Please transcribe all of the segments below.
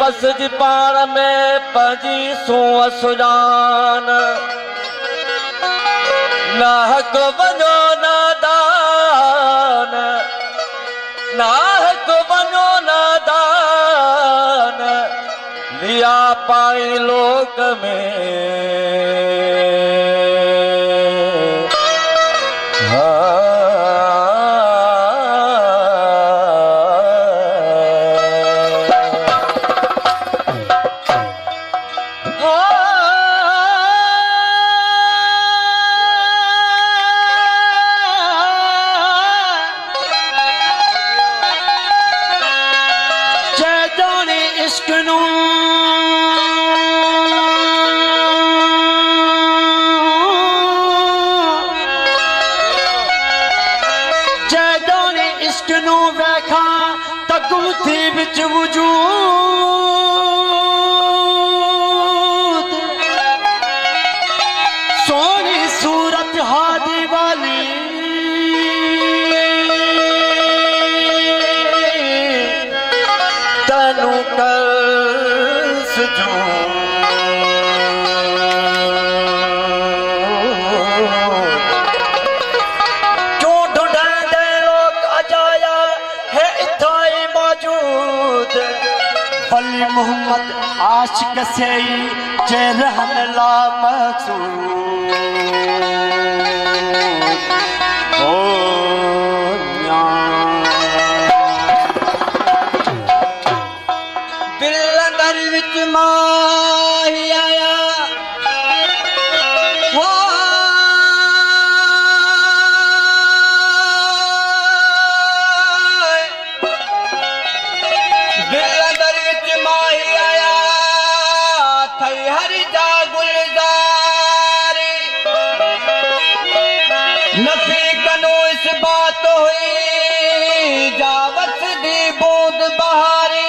पसज पाण में पंजी सो सुजान नाहक वञो नादान नाहक वञो नादान लिया पाई लोक में सोनी सूरत हादी वाली तनु कर सजू क्यों ढूंढे लोग अजाया है इतना मौजूद वली मोहम्मद आशिक से चेहरहन ला मकसूद ओ बिलंदर विच माही आया नफी कनो इस बात हुई जावत दी बूंद बहारी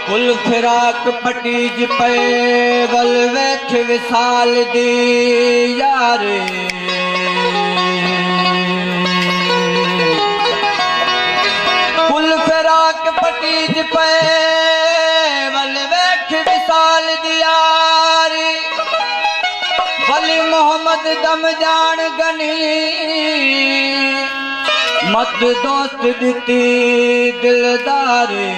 कुल फिराक पटीज पे वल वेख विसाल दी यारे कुल फिराक पटीज पे वल वेख विसाल दी यारी वली मोहम्मद दम जान गनी मत दोस्त दिती दिलदारे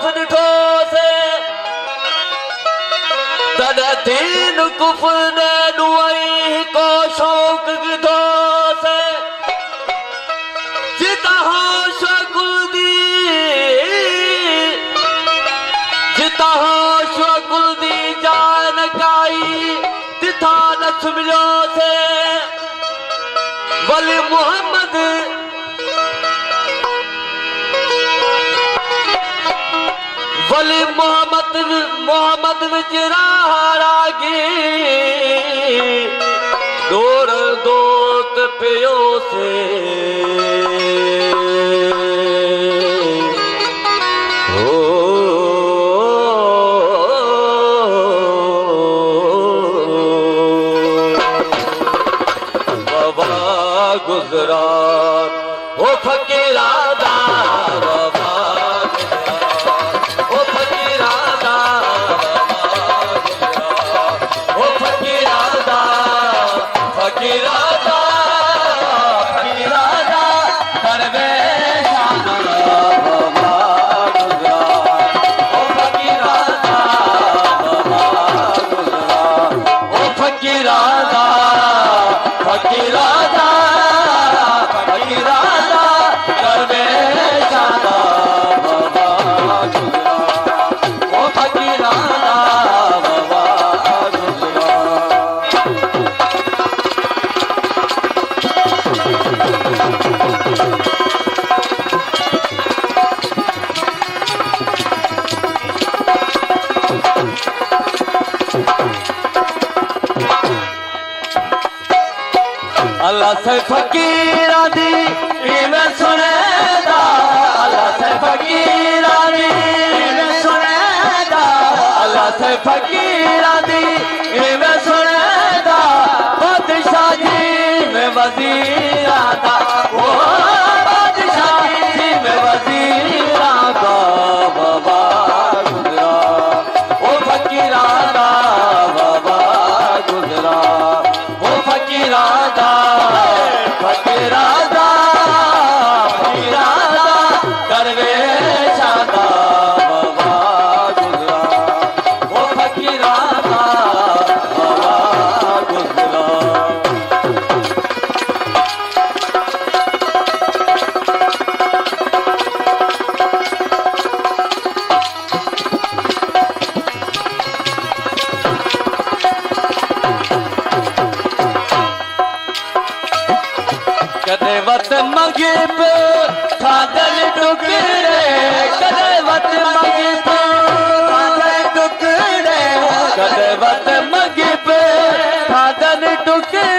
ॾिठो से तॾहिं दीन कुफर ने ॾुअई को शौक़ गिधो से जितां होश गुल दी जितां होश गुल दी जान काई तिथां नथ मिलियो से वली मोहम्मद मोहम्मद विच रागी डोर दोस्त पियो से बाबा गुजरा ओ फकीरा दा बाबा ओ फकीरा दा ओ फकीरा दा फकीरा दा फकीरा दा करवे शाना बाबा गुजरा ओ फकीरा दा बाबा गुजरा ओ फकीरा दा फकीरा दा फकीरा दा करवे शाना बाबा गुजरा ओ फकीरा दा बाबा गुजरा अल्लाह से फकीरा दी इवें सुनेदा अल्लाह से फकीरा दी इवें सुनेदा अल्लाह से फकीरा दी इवें सुनेदा बादशाह जी में वजीर आता ओ बादशाह जी में वजीर आता बाबा गुजरा ओ फकीरा दा बाबा गुजरा ओ फकीरा दा फकीरा दा फकीरा दा करवे शादा बाबा गुजरा ओ फकीरा दा बाबा गुजरा कदे वत मंगे पे खादल टुकड़े कदे वत मंगे पे खादल टुकड़े कदे वत मंगे पे खादल टुकड़े